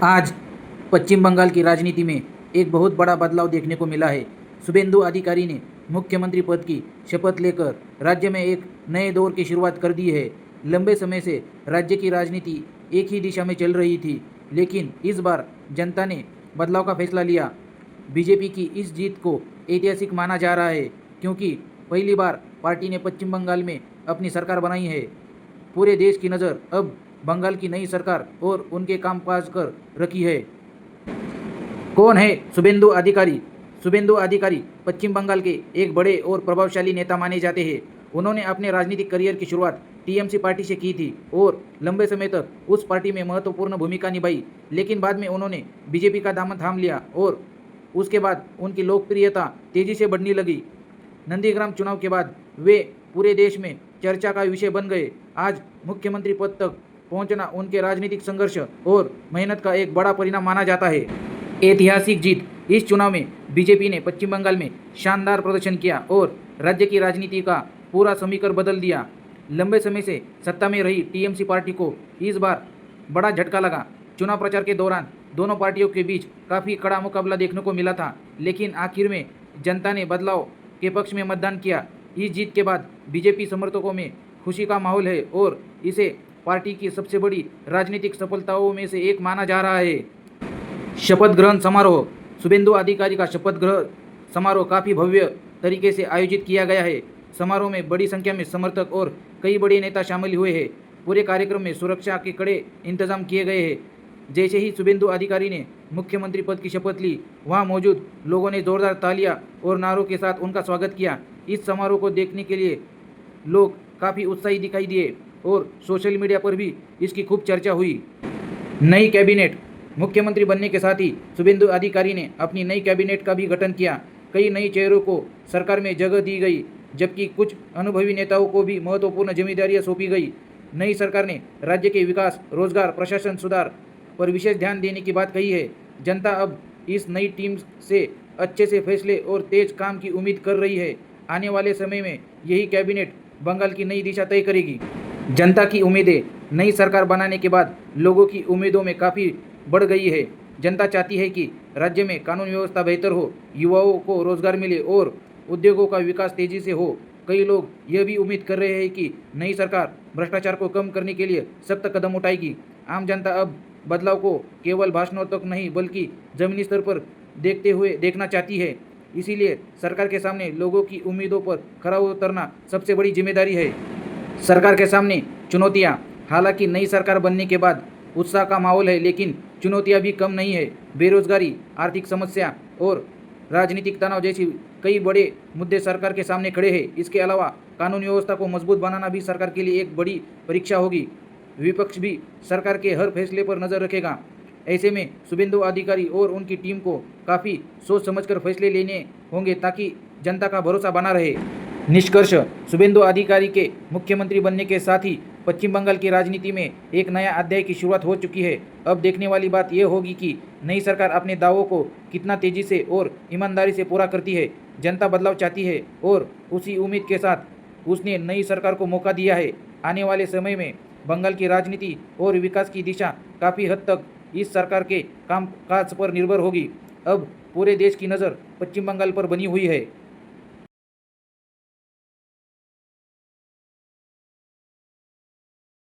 आज पश्चिम बंगाल की राजनीति में एक बहुत बड़ा बदलाव देखने को मिला है। शुभेंदु अधिकारी ने मुख्यमंत्री पद की शपथ लेकर राज्य में एक नए दौर की शुरुआत कर दी है। लंबे समय से राज्य की राजनीति एक ही दिशा में चल रही थी, लेकिन इस बार जनता ने बदलाव का फैसला लिया। बीजेपी की इस जीत को ऐतिहासिक माना जा रहा है, क्योंकि पहली बार पार्टी ने पश्चिम बंगाल में अपनी सरकार बनाई है। पूरे देश की नज़र अब बंगाल की नई सरकार और उनके कामकाज पर रखी है। कौन है शुभेंदु अधिकारी? शुभेंदु अधिकारी पश्चिम बंगाल के एक बड़े और प्रभावशाली नेता माने जाते हैं। उन्होंने अपने राजनीतिक करियर की शुरुआत टीएमसी पार्टी से की थी और लंबे समय तक उस पार्टी में महत्वपूर्ण भूमिका निभाई, लेकिन बाद में उन्होंने बीजेपी का दामन थाम लिया और उसके बाद उनकी लोकप्रियता तेजी से बढ़ने लगी। नंदीग्राम चुनाव के बाद वे पूरे देश में चर्चा का विषय बन गए। आज मुख्यमंत्री पद तक पहुंचना उनके राजनीतिक संघर्ष और मेहनत का एक बड़ा परिणाम माना जाता है। ऐतिहासिक जीत। इस चुनाव में बीजेपी ने पश्चिम बंगाल में शानदार प्रदर्शन किया और राज्य की राजनीति का पूरा समीकरण बदल दिया। लंबे समय से सत्ता में रही टीएमसी पार्टी को इस बार बड़ा झटका लगा। चुनाव प्रचार के दौरान दोनों पार्टियों के बीच काफ़ी कड़ा मुकाबला देखने को मिला था, लेकिन आखिर में जनता ने बदलाव के पक्ष में मतदान किया। इस जीत के बाद बीजेपी समर्थकों में खुशी का माहौल है और इसे पार्टी की सबसे बड़ी राजनीतिक सफलताओं में से एक माना जा रहा है। शपथ ग्रहण समारोह। शुभेंदु अधिकारी का शपथ ग्रहण समारोह काफ़ी भव्य तरीके से आयोजित किया गया है। समारोह में बड़ी संख्या में समर्थक और कई बड़े नेता शामिल हुए हैं। पूरे कार्यक्रम में सुरक्षा के कड़े इंतजाम किए गए हैं। जैसे ही शुभेंदु अधिकारी ने मुख्यमंत्री पद की शपथ ली, वहां मौजूद लोगों ने जोरदार तालियां और नारों के साथ उनका स्वागत किया। इस समारोह को देखने के लिए लोग काफ़ी उत्साही दिखाई दिए और सोशल मीडिया पर भी इसकी खूब चर्चा हुई। नई कैबिनेट। मुख्यमंत्री बनने के साथ ही शुभेंदु अधिकारी ने अपनी नई कैबिनेट का भी गठन किया। कई नई चेहरों को सरकार में जगह दी गई, जबकि कुछ अनुभवी नेताओं को भी महत्वपूर्ण जिम्मेदारियां सौंपी गई। नई सरकार ने राज्य के विकास, रोजगार, प्रशासन सुधार पर विशेष ध्यान देने की बात कही है। जनता अब इस नई टीम से अच्छे से फैसले और तेज काम की उम्मीद कर रही है। आने वाले समय में यही कैबिनेट बंगाल की नई दिशा तय करेगी। जनता की उम्मीदें। नई सरकार बनाने के बाद लोगों की उम्मीदों में काफ़ी बढ़ गई है। जनता चाहती है कि राज्य में कानून व्यवस्था बेहतर हो, युवाओं को रोजगार मिले और उद्योगों का विकास तेजी से हो। कई लोग यह भी उम्मीद कर रहे हैं कि नई सरकार भ्रष्टाचार को कम करने के लिए सख्त कदम उठाएगी। आम जनता अब बदलाव को केवल भाषणों तक नहीं, बल्कि जमीनी स्तर पर देखना चाहती है। इसीलिए सरकार के सामने लोगों की उम्मीदों पर खरा उतरना सबसे बड़ी जिम्मेदारी है। सरकार के सामने चुनौतियां। हालांकि नई सरकार बनने के बाद उत्साह का माहौल है, लेकिन चुनौतियां भी कम नहीं है। बेरोजगारी, आर्थिक समस्या और राजनीतिक तनाव जैसी कई बड़े मुद्दे सरकार के सामने खड़े हैं। इसके अलावा कानून व्यवस्था को मजबूत बनाना भी सरकार के लिए एक बड़ी परीक्षा होगी। विपक्ष भी सरकार के हर फैसले पर नजर रखेगा। ऐसे में शुभेंदु अधिकारी और उनकी टीम को काफ़ी सोच समझकर फैसले लेने होंगे ताकि जनता का भरोसा बना रहे। निष्कर्ष। शुभेंदु अधिकारी के मुख्यमंत्री बनने के साथ ही पश्चिम बंगाल की राजनीति में एक नया अध्याय की शुरुआत हो चुकी है। अब देखने वाली बात यह होगी कि नई सरकार अपने दावों को कितना तेजी से और ईमानदारी से पूरा करती है। जनता बदलाव चाहती है और उसी उम्मीद के साथ उसने नई सरकार को मौका दिया है। आने वाले समय में बंगाल की राजनीति और विकास की दिशा काफ़ी हद तक इस सरकार के कामकाज पर निर्भर होगी। अब पूरे देश की नज़र पश्चिम बंगाल पर बनी हुई है।